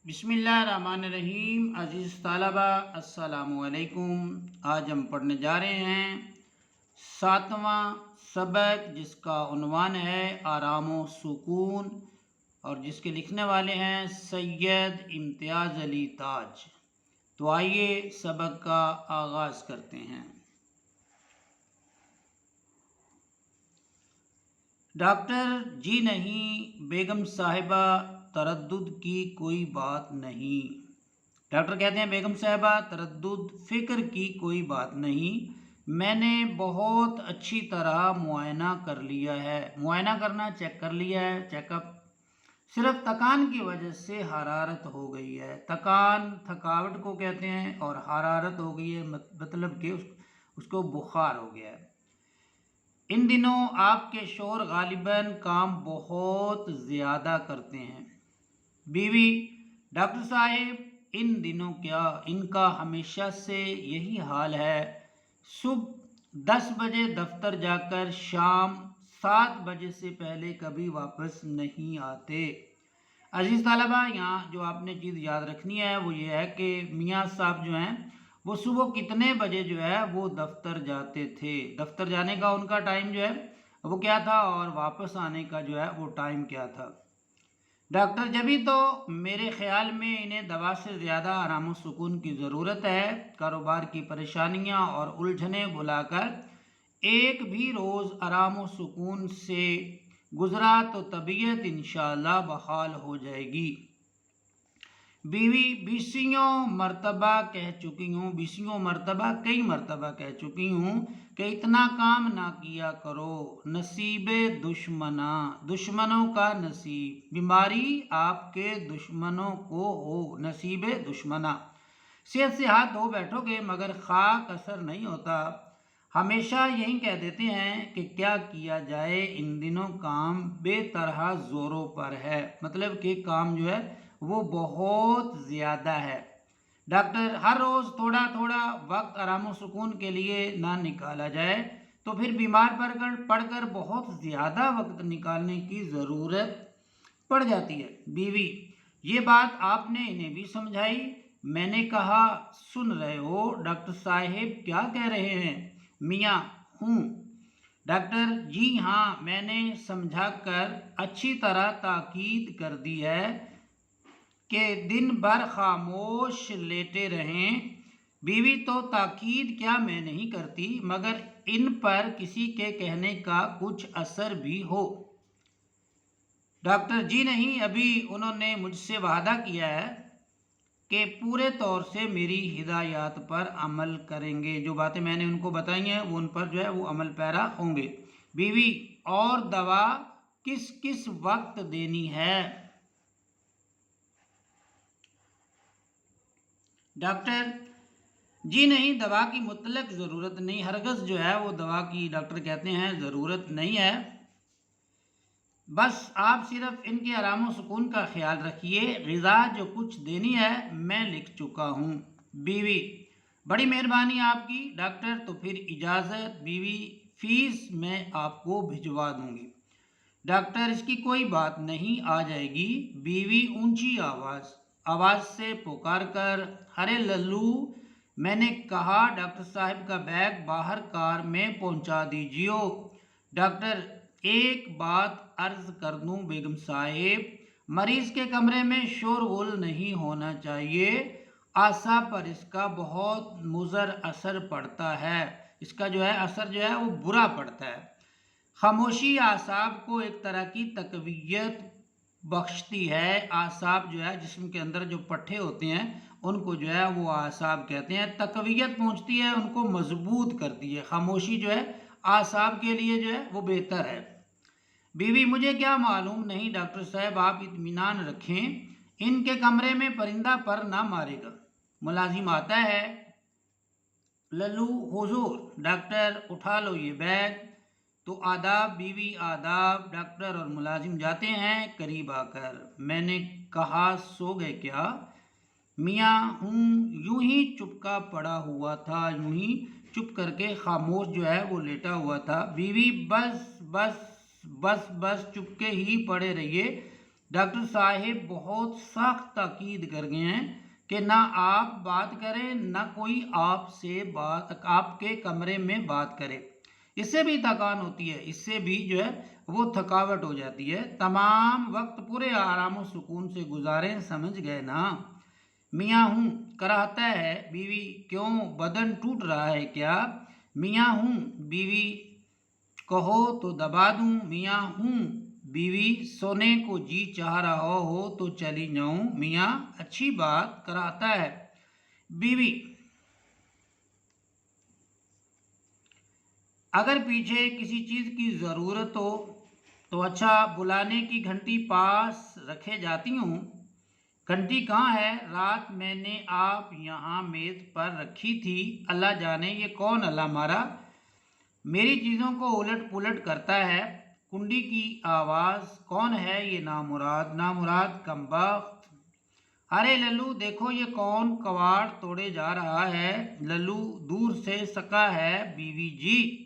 बिस्मिल्लाहिर्रहमानिर्रहीम। अज़ीज़ तलबा अस्सलामु अलैकुम। आज हम पढ़ने जा रहे हैं 7वां सबक, जिसका उन्वान है आराम व सुकून, और जिसके लिखने वाले हैं सैयद इम्तियाज़ अली ताज। तो आइए सबक का आगाज़ करते हैं। डॉक्टर जी नहीं, बेगम साहिबा तरद्दुद की कोई बात नहीं। डॉक्टर कहते हैं बेगम साहिबा तरद्दुद फ़िक्र की कोई बात नहीं, मैंने बहुत अच्छी तरह मुआयना कर लिया है। मुआयना करना, चेक कर लिया है, चेकअप। सिर्फ थकान की वजह से हरारत हो गई है। थकान थकावट को कहते हैं, और हरारत हो गई है मतलब कि उसको बुखार हो गया है। इन दिनों आपके शोहर गालिबन काम बहुत ज़्यादा करते हैं। बीवी: डॉक्टर साहिब, इन दिनों क्या, इनका हमेशा से यही हाल है। सुबह 10 बजे दफ्तर जाकर शाम 7 बजे से पहले कभी वापस नहीं आते। अजीज़ तलबा, यहाँ जो आपने चीज़ याद रखनी है वो ये है कि मियाँ साहब जो हैं वो सुबह कितने बजे जो है वो दफ्तर जाते थे। दफ्तर जाने का उनका टाइम जो है वो क्या था, और वापस आने का जो है वो टाइम क्या था। डॉक्टर: जभी तो मेरे ख्याल में इन्हें दवा से ज़्यादा आराम व सुकून की ज़रूरत है। कारोबार की परेशानियां और उलझनें बुलाकर एक भी रोज़ आराम व सुकून से गुज़रा तो तबीयत इंशाअल्लाह बहाल हो जाएगी। बीवी: बीसियों मरतबा कह चुकी हूँ, बीसियों मरतबा कई मरतबा कह चुकी हूँ कि इतना काम ना किया करो। नसीबे दुश्मना, दुश्मनों का नसीब, बीमारी आपके दुश्मनों को हो। नसीबे दुश्मना, सेहत से हाथ धो बैठोगे मगर खाक असर नहीं होता। हमेशा यही कह देते हैं कि क्या किया जाए, इन दिनों काम बेतरह ज़ोरों पर है। मतलब कि काम जो है वो बहुत ज़्यादा है। डॉक्टर: हर रोज़ थोड़ा थोड़ा वक्त आराम व सुकून के लिए ना निकाला जाए तो फिर बीमार पड़कर बहुत ज़्यादा वक्त निकालने की ज़रूरत पड़ जाती है। बीवी: ये बात आपने इन्हें भी समझाई? मैंने कहा, सुन रहे हो डॉक्टर साहिब क्या कह रहे हैं? मियाँ: हूँ। डॉक्टर: जी हाँ, मैंने समझा कर अच्छी तरह ताकीद कर दी है कि दिन भर खामोश लेटे रहें। बीवी: तो ताकीद क्या मैं नहीं करती, मगर इन पर किसी के कहने का कुछ असर भी हो। डॉक्टर: जी नहीं, अभी उन्होंने मुझसे वादा किया है कि पूरे तौर से मेरी हिदायत पर अमल करेंगे। जो बातें मैंने उनको बताई हैं वो उन पर जो है वो अमल पैरा होंगे। बीवी: और दवा किस किस वक्त देनी है? डॉक्टर: जी नहीं, दवा की मुतलक ज़रूरत नहीं, हरगज़ जो है वो दवा की डॉक्टर कहते हैं ज़रूरत नहीं है। बस आप सिर्फ इनके आराम व सुकून का ख्याल रखिए। ग़िज़ा जो कुछ देनी है मैं लिख चुका हूँ। बीवी: बड़ी मेहरबानी आपकी डॉक्टर, तो फिर इजाज़त। बीवी: फ़ीस मैं आपको भिजवा दूँगी। डॉक्टर: इसकी कोई बात नहीं, आ जाएगी। बीवी ऊंची आवाज़ से पुकार कर: अरे लल्लू, मैंने कहा डॉक्टर साहब का बैग बाहर कार में पहुंचा दीजिए। डॉक्टर: एक बात अर्ज कर दूं बेगम साहिब, मरीज के कमरे में शोरगुल नहीं होना चाहिए। आसा पर इसका बहुत मुज़र असर पड़ता है। इसका जो है असर जो है वो बुरा पड़ता है। खामोशी आसाब को एक तरह की तकवीयत बख्शती है। आसाब जो है जिस्म के अंदर जो पट्टे होते हैं उनको जो है वो आसाब कहते हैं। तकवीयत पहुंचती है, उनको मजबूत करती है। खामोशी जो है आसाब के लिए जो है वो बेहतर है। बीवी: मुझे क्या मालूम नहीं डॉक्टर साहब, आप इत्मीनान रखें, इनके कमरे में परिंदा पर ना मारेगा। मुलाजिम आता है। लल्लू: हुजूर। डॉक्टर: उठा लो ये बैग। तो आदाब। बीवी: आदाब। डॉक्टर और मुलाजिम जाते हैं। करीब आकर: मैंने कहा सो गए क्या? मियाँ: हूँ। यूं ही चुपका पड़ा हुआ था, यूं ही चुप करके खामोश जो है वो लेटा हुआ था। बीवी: बस बस बस बस, चुपके ही पड़े रहिए, डॉक्टर साहिब बहुत सख्त ताकीद कर गए हैं कि ना आप बात करें, ना कोई आपसे बात आपके कमरे में बात करे। इससे भी थकान होती है, इससे भी जो है वो थकावट हो जाती है। तमाम वक्त पूरे आराम और सुकून से गुजारें, समझ गए ना। मियाँ हूँ कराहता है बीवी, क्यों बदन टूट रहा है क्या? मियाँ हूँ बीवी कहो तो दबा दूं, मियाँ हूँ बीवी सोने को जी चाह रहा हो तो चली जाऊं, मियाँ अच्छी बात कराता है बीवी। अगर पीछे किसी चीज़ की ज़रूरत हो तो अच्छा बुलाने की घंटी पास रखे जाती हूँ। घंटी कहाँ है? रात मैंने आप यहाँ मेज़ पर रखी थी। अल्लाह जाने ये कौन अल्लाह मारा मेरी चीज़ों को उलट पुलट करता है। कुंडी की आवाज़ कौन है? ये नामुराद, नामुराद कमबख्त। अरे लल्लू देखो ये कौन कवाड़ तोड़े जा रहा है? लल्लू दूर से सका है बीवी जी।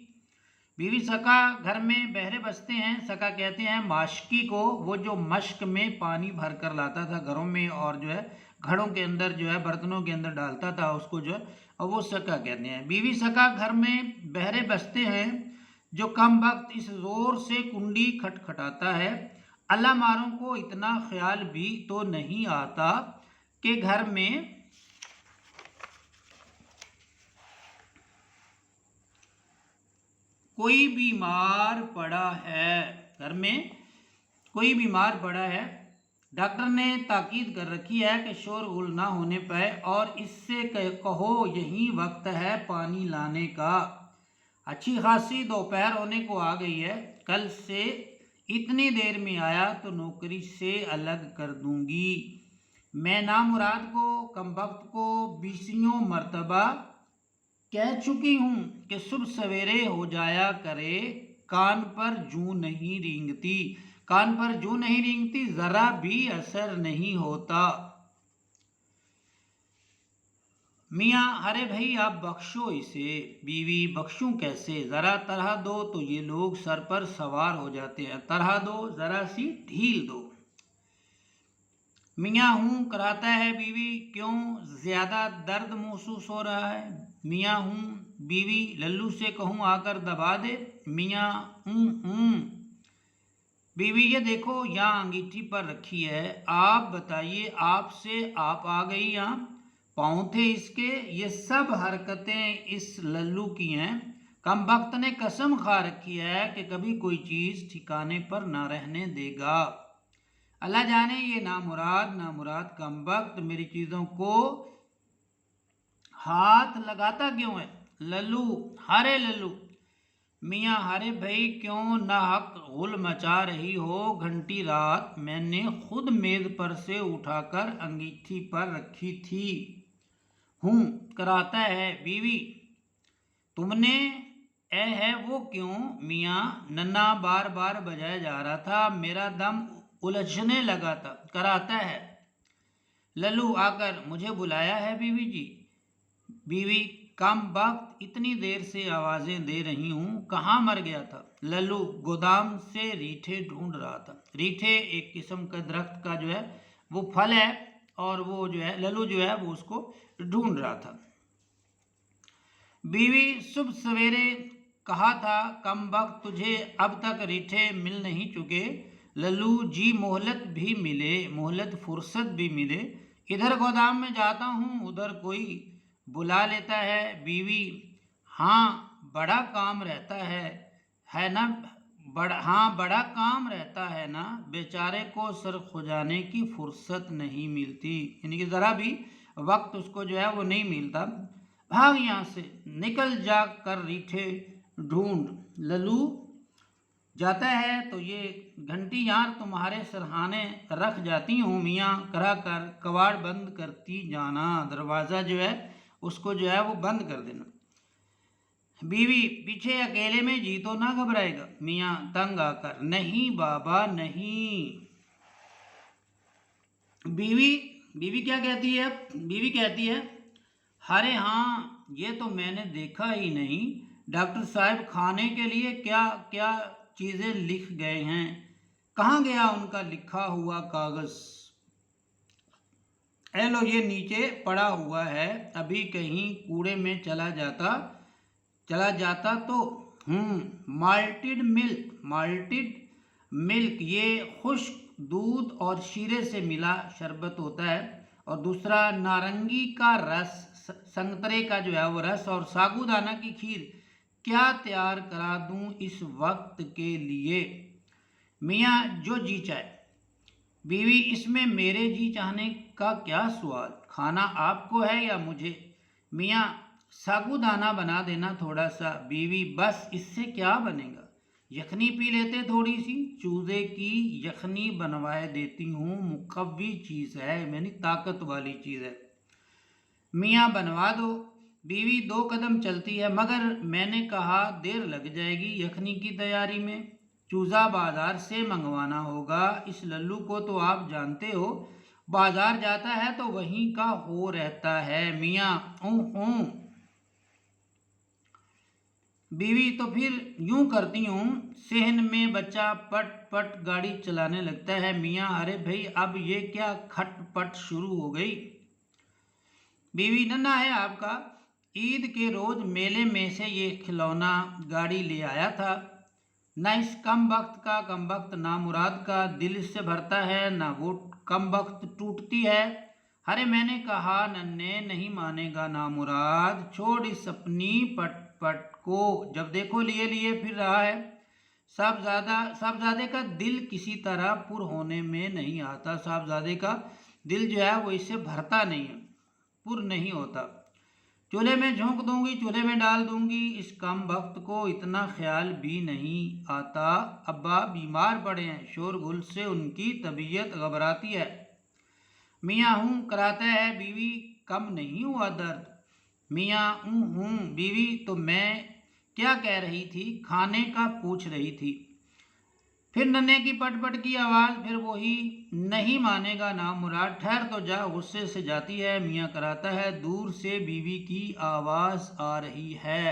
बीवी सका घर में बहरे बसते हैं। सका कहते हैं माशकी को, वो जो मश्क में पानी भर कर लाता था घरों में और जो है घड़ों के अंदर जो है बर्तनों के अंदर डालता था उसको जो है, और वो सका कहते हैं। बीवी सका घर में बहरे बसते हैं जो कम वक्त इस जोर से कुंडी खटखटाता है। अल्लाह मारों को इतना ख्याल भी तो नहीं आता कि घर में कोई बीमार पड़ा है, घर में कोई बीमार पड़ा है। डॉक्टर ने ताकीद कर रखी है कि शोरगुल ना होने पाए और इससे कहो यही वक्त है पानी लाने का। अच्छी खासी दोपहर होने को आ गई है, कल से इतनी देर में आया तो नौकरी से अलग कर दूंगी। मैं नामुराद को कमबख्त को 20 मरतबा कह चुकी हूँ कि सुबह सवेरे हो जाया करे, कान पर जूं नहीं रेंगती, कान पर जूं नहीं रेंगती, जरा भी असर नहीं होता। मियाँ अरे भाई आप बख्शो इसे। बीवी बख्शूं कैसे, जरा तरह दो तो ये लोग सर पर सवार हो जाते हैं, तरह दो जरा सी ढील दो। मियाँ हूँ कराता है बीवी, क्यों ज्यादा दर्द महसूस हो रहा है? मियाँ हूँ बीवी लल्लू से कहूँ आकर दबा दे। मियाँ बीवी ये देखो यहाँ अंगीठी पर रखी है, आप बताइए आपसे आप आ गई यहाँ, पाँव थे इसके, ये सब हरकतें इस लल्लू की हैं। कम वक्त ने कसम खा रखी है कि कभी कोई चीज़ ठिकाने पर ना रहने देगा। अल्लाह जाने ये नामुराद नामुराद कम वक्त मेरी चीज़ों को हाथ लगाता क्यों है? लल्लू हरे लल्लू मियाँ हरे भाई क्यों ना हक गुल मचा रही हो? घंटी रात मैंने खुद मेज पर से उठाकर अंगीठी पर रखी थी। हूँ कराता है बीवी, तुमने ए है वो क्यों? मियाँ नन्ना बार बार बजाया जा रहा था, मेरा दम उलझने लगा था। कराता है लल्लू आकर मुझे बुलाया है बीवी जी। बीवी कम वक्त इतनी देर से आवाज़ें दे रही हूँ, कहाँ मर गया था? लल्लू गोदाम से रीठे ढूंढ रहा था। रीठे एक किस्म का दरख्त का जो है वो फल है और वो जो है लल्लू जो है वो उसको ढूंढ रहा था। बीवी सुबह सवेरे कहा था कम वक्त तुझे अब तक रीठे मिल नहीं चुके। लल्लू जी मोहलत भी मिले, मोहलत फुर्सत भी मिले, इधर गोदाम में जाता हूँ उधर कोई बुला लेता है। बीवी हाँ बड़ा काम रहता है ना, बड़ा काम रहता है ना, बेचारे को सर खुजाने की फुर्सत नहीं मिलती, यानी कि ज़रा भी वक्त उसको जो है वो नहीं मिलता। भाग यहाँ से, निकल जा कर रीठे ढूंढ। लल्लू जाता है तो ये घंटी यार तुम्हारे सरहाने रख जाती हूँ, मियाँ करा कर कबाड़ बंद करती जाना, दरवाज़ा जो है उसको जो है वो बंद कर देना। बीवी पीछे अकेले में जी तो ना घबराएगा? मियाँ तंग आकर नहीं बाबा नहीं। बीवी बीवी क्या कहती है? बीवी कहती है अरे हाँ ये तो मैंने देखा ही नहीं, डॉक्टर साहब खाने के लिए क्या क्या चीज़ें लिख गए हैं? کہاں گیا ان کا لکھا ہوا کاغذ؟ اے لو یہ نیچے پڑا ہوا ہے، ابھی کہیں کوڑے میں چلا جاتا تو مالٹڈ ملک یہ خشک دودھ اور شیرے سے ملا شربت ہوتا ہے، اور دوسرا نارنگی کا رس، سنترے کا جو ہے وہ رس، اور ساگودانہ کی کھیر کیا تیار کرا دوں اس وقت کے لیے؟ میاں جو جی چاہے۔ بیوی اس میں میرے جی چاہنے کا کیا سوال، کھانا آپ کو ہے یا مجھے؟ میاں ساگودانہ بنا دینا تھوڑا سا۔ بیوی بس اس سے کیا بنے گا، یخنی پی لیتے تھوڑی سی، چوزے کی یخنی بنوائے دیتی ہوں، مقوی چیز ہے، یعنی طاقت والی چیز ہے۔ میاں بنوا دو۔ بیوی 2 قدم چلتی ہے، مگر میں نے کہا دیر لگ جائے گی یخنی کی تیاری میں، چوزا بازار سے منگوانا ہوگا، اس للو کو تو آپ جانتے ہو، بازار جاتا ہے تو وہیں کا ہو رہتا ہے۔ میاں اوں۔ بیوی تو پھر یوں کرتی ہوں، صحن میں بچہ پٹ پٹ گاڑی چلانے لگتا ہے۔ میاں ارے بھائی اب یہ کیا کھٹ پٹ شروع ہو گئی؟ بیوی ننا ہے آپ کا، عید کے روز میلے میں سے یہ کھلونا گاڑی لے آیا تھا، نہ اس کم بخت کا نامراد کا دل اس سے بھرتا ہے، نہ وہ کم بخت ٹوٹتی ہے۔ ارے میں نے کہا ننے نہیں مانے گا نامراد، چھوڑ اس اپنی پٹ پٹ کو، جب دیکھو لیے پھر رہا ہے۔ صاحبزادے کا دل کسی طرح پر ہونے میں نہیں آتا، صاحبزادے کا دل جو ہے وہ اس سے بھرتا نہیں ہے، پر نہیں ہوتا۔ چولہے میں جھونک دوں گی، چولہے میں ڈال دوں گی، اس کم بخت کو اتنا خیال بھی نہیں آتا۔ ابا بیمار پڑے ہیں، شور غل سے ان کی طبیعت گھبراتی ہے۔ میاں ہوں کراتا ہے، بیوی کم نہیں ہوا درد؟ میاں ہوں۔ بیوی تو میں کیا کہہ رہی تھی، کھانے کا پوچھ رہی تھی۔ پھر ننے کی پٹ پٹ کی آواز، پھر وہی نہیں مانے گا نامراد، ٹھہر تو جا، غصے سے جاتی ہے۔ میاں کراتا ہے، دور سے بیوی کی آواز آ رہی ہے،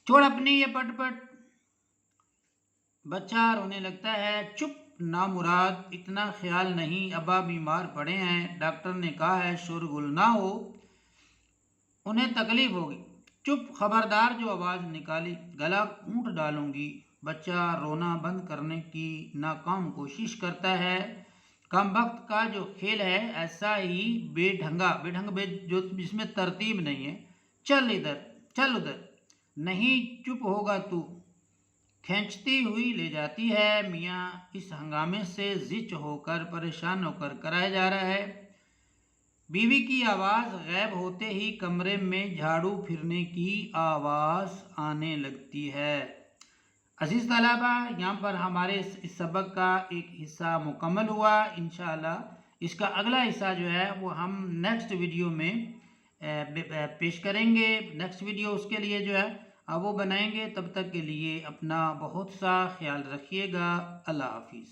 چھوڑ اپنی یہ پٹ پٹ۔ بچہ رونے لگتا ہے، چپ نامراد، اتنا خیال نہیں، ابا بیمار پڑے ہیں، ڈاکٹر نے کہا ہے شورغل نہ ہو، انہیں تکلیف ہوگی۔ چپ، خبردار جو آواز نکالی گلا گھونٹ ڈالوں گی۔ بچہ رونا بند کرنے کی ناکام کوشش کرتا ہے۔ کم بخت کا جو کھیل ہے ایسا ہی بے ڈھنگا جو جس میں ترتیب نہیں ہے، چل ادھر، نہیں چپ ہوگا تو، کھینچتی ہوئی لے جاتی ہے۔ میاں اس ہنگامے سے زچ ہو کر، پریشان ہو کر کرایا جا رہا ہے۔ بیوی کی آواز غائب ہوتے ہی کمرے میں جھاڑو پھرنے کی آواز آنے لگتی ہے۔ عزیز طلبہ، یہاں پر ہمارے اس سبق کا ایک حصہ مکمل ہوا۔ انشاءاللہ اس کا اگلا حصہ جو ہے وہ ہم نیکسٹ ویڈیو میں پیش کریں گے۔ نیکسٹ ویڈیو اس کے لیے جو ہے وہ بنائیں گے۔ تب تک کے لیے اپنا بہت سا خیال رکھیے گا۔ اللہ حافظ۔